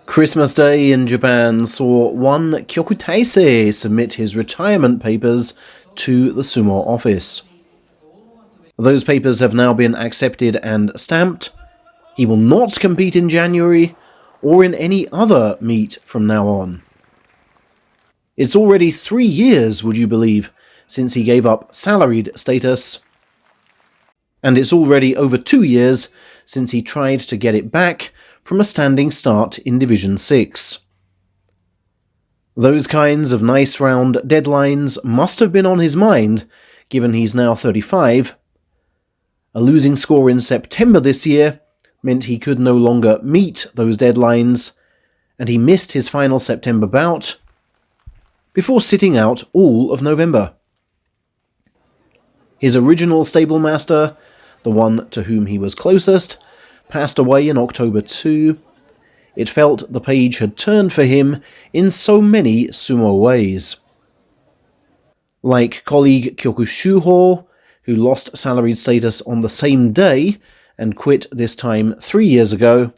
Christmas Day in Japan saw one Kyokutaisei submit his retirement papers to the Sumo office. Those papers have now been accepted and stamped. He will not compete in January or in any other meet from now on. It's already 3 years, would you believe, since he gave up salaried status, and it's already over 2 years since he tried to get it back from a standing start in Division 6. Those kinds of nice round deadlines must have been on his mind, given he's now 35. A losing score in September this year meant he could no longer meet those deadlines, and he missed his final September bout before sitting out all of November. His original stablemaster, the one to whom he was closest, passed away in October too. It felt the page had turned for him in so many sumo ways. Like colleague Kyokushuho, who lost salaried status on the same day and quit this time 3 years ago,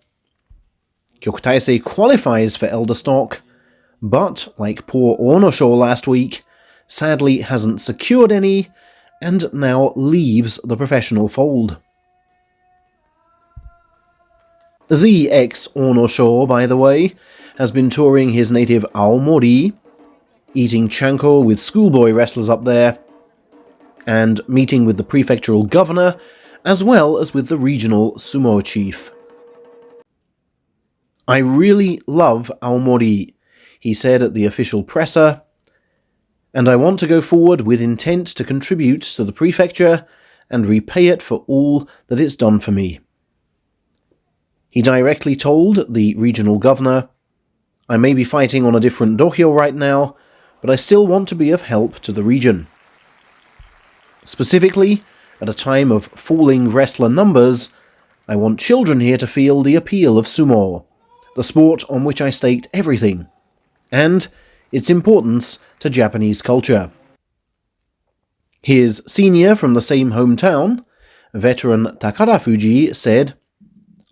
Kyokutaisei qualifies for elder stock, but, like poor Onosho last week, sadly hasn't secured any and now leaves the professional fold. The ex-Onosho, by the way, has been touring his native Aomori, eating chanko with schoolboy wrestlers up there, and meeting with the prefectural governor, as well as with the regional sumo chief. "I really love Aomori," he said at the official presser, "and I want to go forward with intent to contribute to the prefecture and repay it for all that it's done for me." He directly told the regional governor, "I may be fighting on a different dohyo right now, but I still want to be of help to the region. Specifically, at a time of falling wrestler numbers, I want children here to feel the appeal of sumo, the sport on which I staked everything, and its importance to Japanese culture." His senior from the same hometown, veteran Terunofuji, said,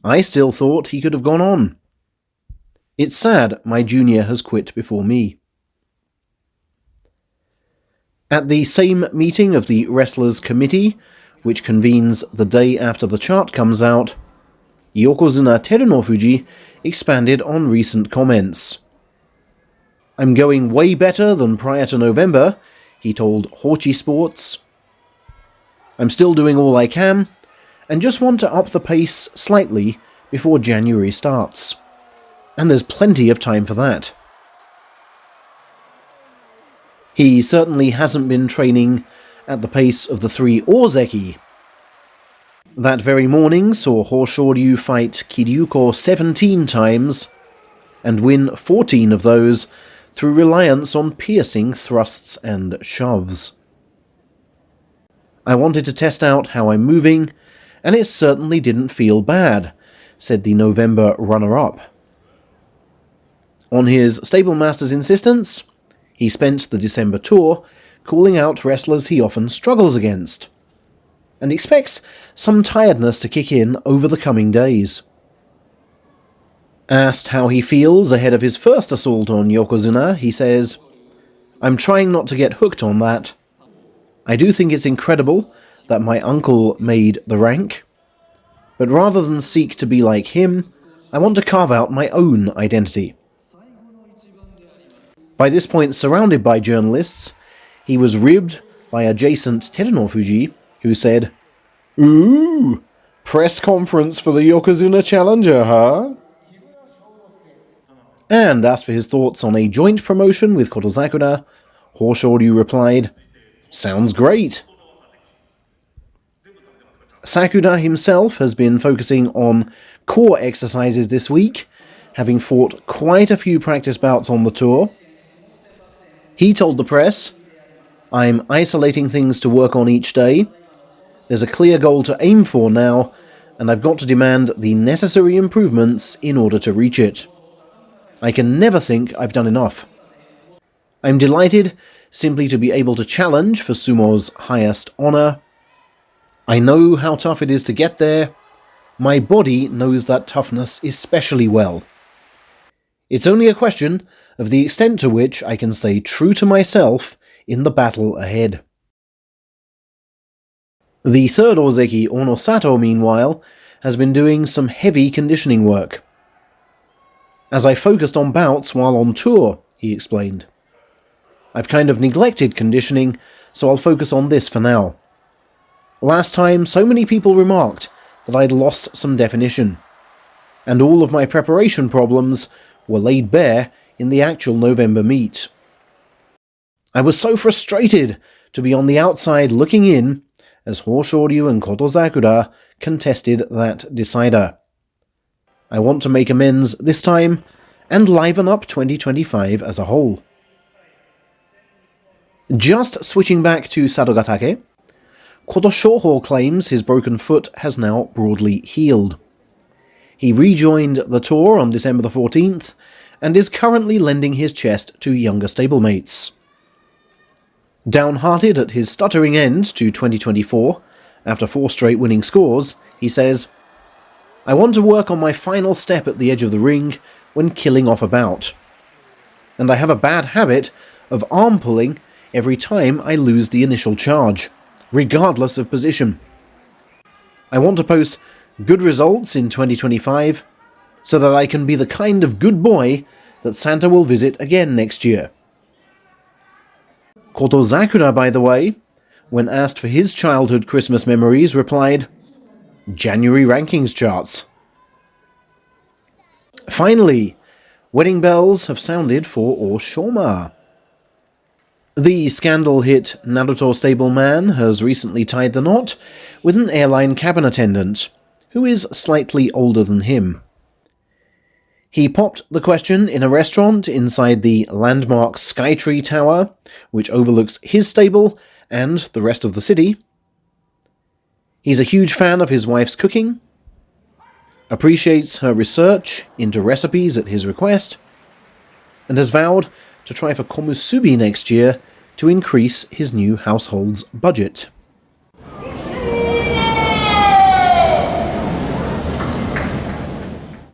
"I still thought he could have gone on. It's sad my junior has quit before me." At the same meeting of the Wrestlers' Committee, which convenes the day after the chart comes out, Yokozuna Terunofuji expanded on recent comments. "I'm going way better than prior to November," he told Hochi Sports. "I'm still doing all I can, and just want to up the pace slightly before January starts. And there's plenty of time for that." He certainly hasn't been training at the pace of the 3 Ozeki. That very morning saw Hoshoryu fight Kiryuko 17 times, and win 14 of those through reliance on piercing thrusts and shoves. "I wanted to test out how I'm moving, and it certainly didn't feel bad," said the November runner-up. On his stablemaster's insistence, he spent the December tour calling out wrestlers he often struggles against, and expects some tiredness to kick in over the coming days. Asked how he feels ahead of his first assault on Yokozuna, he says, "I'm trying not to get hooked on that. I do think it's incredible that my uncle made the rank, but rather than seek to be like him, I want to carve out my own identity." By this point surrounded by journalists, he was ribbed by adjacent Terunofuji, who said, "Ooh, press conference for the Yokozuna challenger, huh?" And asked for his thoughts on a joint promotion with Kotozakura, Hoshoryu replied, "Sounds great." Sakura himself has been focusing on core exercises this week, having fought quite a few practice bouts on the tour. He told the press, "I'm isolating things to work on each day. There's a clear goal to aim for now, and I've got to demand the necessary improvements in order to reach it. I can never think I've done enough. I'm delighted simply to be able to challenge for sumo's highest honor. I know how tough it is to get there. My body knows that toughness especially well. It's only a question of the extent to which I can stay true to myself in the battle ahead. The third Ozeki, Onosato, meanwhile, has been doing some heavy conditioning work. As I focused on bouts while on tour, he explained. I've kind of neglected conditioning, so I'll focus on this for now. Last time, so many people remarked that I'd lost some definition, and all of my preparation problems were laid bare in the actual November meet. I was so frustrated to be on the outside looking in as Hoshoryu and Kotozakura contested that decider. I want to make amends this time and liven up 2025 as a whole. Just switching back to Sadogatake, Kotoshoho claims his broken foot has now broadly healed. He rejoined the tour on December the 14th and is currently lending his chest to younger stablemates. Downhearted at his stuttering end to 2024, after 4 straight winning scores, he says, I want to work on my final step at the edge of the ring when killing off a bout. And I have a bad habit of arm pulling every time I lose the initial charge, regardless of position. I want to post good results in 2025 so that I can be the kind of good boy that Santa will visit again next year. Kotozakura, by the way, when asked for his childhood Christmas memories, replied, January rankings charts. Finally, wedding bells have sounded for Oshoma. The scandal hit Naruto stableman has recently tied the knot with an airline cabin attendant, who is slightly older than him. He popped the question in a restaurant inside the landmark Skytree Tower, which overlooks his stable and the rest of the city. He's a huge fan of his wife's cooking, appreciates her research into recipes at his request, and has vowed to try for komusubi next year to increase his new household's budget.